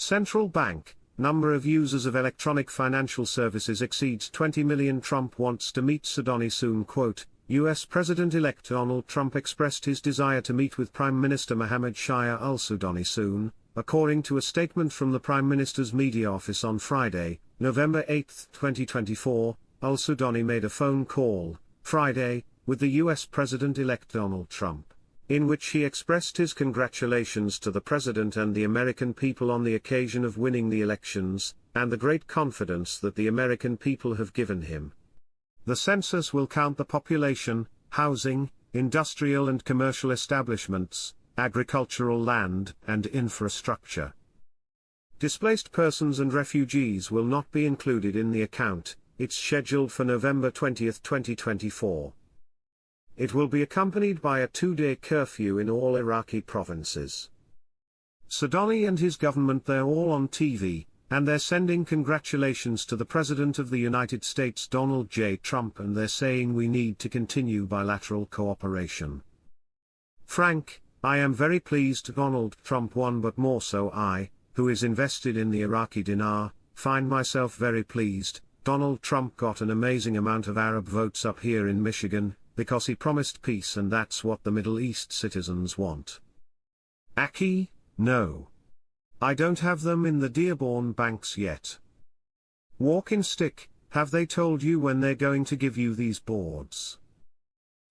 Central bank, number of users of electronic financial services exceeds 20 million. Trump wants to meet Soudani soon. Quote, U.S. President-elect Donald Trump expressed his desire to meet with Prime Minister Mohammed Shia al-Soudani soon, according to a statement from the Prime Minister's media office on Friday, November 8, 2024. Al-Soudani made a phone call, Friday, with the U.S. President-elect Donald Trump, in which he expressed his congratulations to the President and the American people on the occasion of winning the elections, and the great confidence that the American people have given him. The census will count the population, housing, industrial and commercial establishments, agricultural land and infrastructure. Displaced persons and refugees will not be included in the account. It's scheduled for November 20, 2024. It will be accompanied by a 2-day curfew in all Iraqi provinces. Soudani and his government, they're all on TV, and they're sending congratulations to the President of the United States Donald J. Trump, and they're saying we need to continue bilateral cooperation. Frank, I am very pleased Donald Trump won, but more so I, who is invested in the Iraqi dinar, find myself very pleased. Donald Trump got an amazing amount of Arab votes up here in Michigan, because he promised peace, and that's what the Middle East citizens want. Aki, no. I don't have them in the Dearborn banks yet. Walking stick, have they told you when they're going to give you these boards?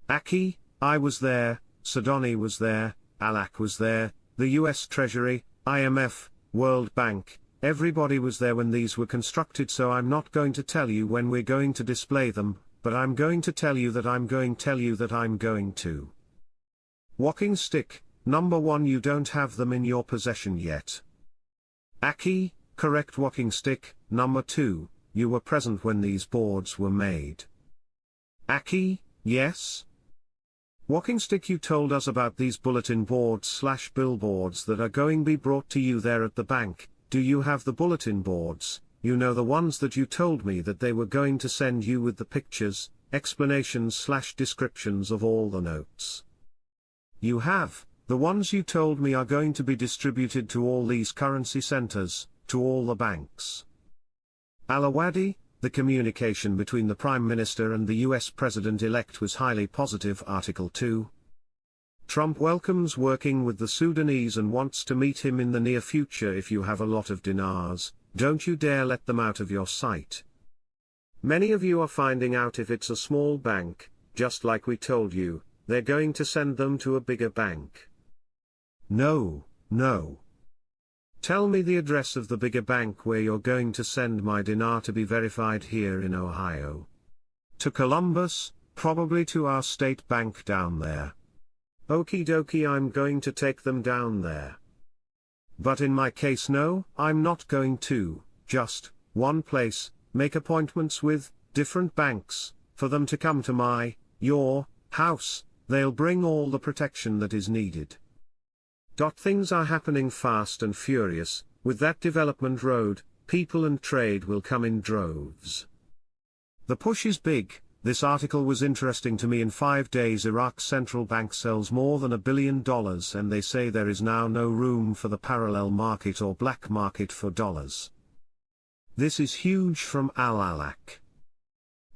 Aki, I was there, Soudani was there, Alak was there, the US Treasury, IMF, World Bank, everybody was there when these were constructed, so I'm not going to tell you when we're going to display them, but I'm going to tell you that I'm going to. Walking stick, number 1, you don't have them in your possession yet. Aki, correct. Walking stick, number 2, you were present when these boards were made. Aki, yes. Walking stick, you told us about these bulletin boards / billboards that are going to be brought to you there at the bank. Do you have the bulletin boards? You know, the ones that you told me that they were going to send you with the pictures, explanations / descriptions of all the notes. You have. The ones you told me are going to be distributed to all these currency centers, to all the banks. Alawadi, the communication between the Prime Minister and the US President-elect was highly positive. Article 2. Trump welcomes working with the Sudanese and wants to meet him in the near future. If you have a lot of dinars, don't you dare let them out of your sight. Many of you are finding out if it's a small bank, just like we told you, they're going to send them to a bigger bank. No. Tell me the address of the bigger bank where you're going to send my dinar to be verified here in Ohio. To Columbus, probably to our state bank down there. Okie dokie, I'm going to take them down there. But in my case, no, I'm not going to, just, one place, make appointments with, different banks, for them to come to your, house. They'll bring all the protection that is needed. Things are happening fast and furious. With that development road, people and trade will come in droves. The push is big. This article was interesting to me. In 5 days, Iraq's central bank sells more than $1 billion, and they say there is now no room for the parallel market or black market for dollars. This is huge from Al-Alak.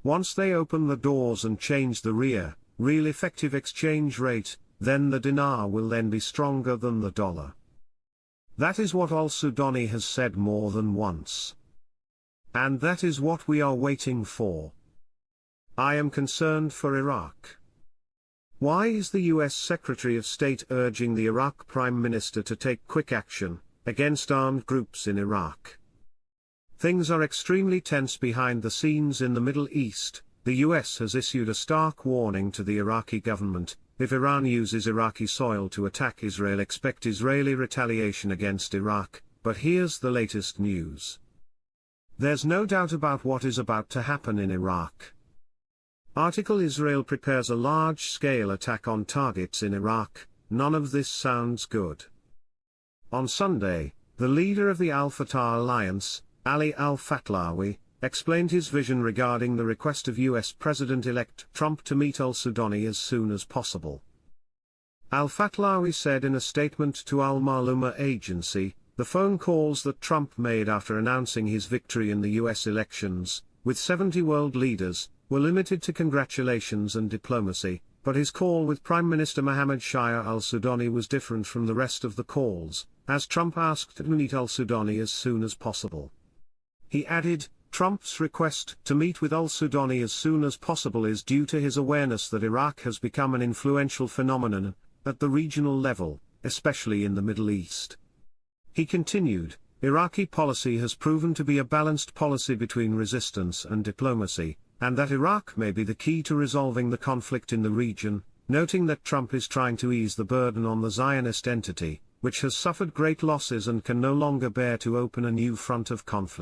Once they open the doors and change the real effective exchange rate, then the dinar will then be stronger than the dollar. That is what al-Soudani has said more than once. And that is what we are waiting for. I am concerned for Iraq. Why is the US Secretary of State urging the Iraq Prime Minister to take quick action against armed groups in Iraq? Things are extremely tense behind the scenes in the Middle East. The US has issued a stark warning to the Iraqi government. If Iran uses Iraqi soil to attack Israel, expect Israeli retaliation against Iraq. But here's the latest news. There's no doubt about what is about to happen in Iraq. Article: Israel prepares a large-scale attack on targets in Iraq. None of this sounds good. On Sunday, the leader of the Al-Fatah alliance, Ali al-Fatlawi, explained his vision regarding the request of US President-elect Trump to meet al-Soudani as soon as possible. Al-Fatlawi said in a statement to Al-Maluma agency, The phone calls that Trump made after announcing his victory in the US elections, with 70 world leaders, were limited to congratulations and diplomacy, but his call with Prime Minister Mohammed Shia al-Sudani was different from the rest of the calls, as Trump asked to meet al-Sudani as soon as possible. He added, Trump's request to meet with al-Sudani as soon as possible is due to his awareness that Iraq has become an influential phenomenon at the regional level, especially in the Middle East. He continued, Iraqi policy has proven to be a balanced policy between resistance and diplomacy, and that Iraq may be the key to resolving the conflict in the region, noting that Trump is trying to ease the burden on the Zionist entity, which has suffered great losses and can no longer bear to open a new front of conflict.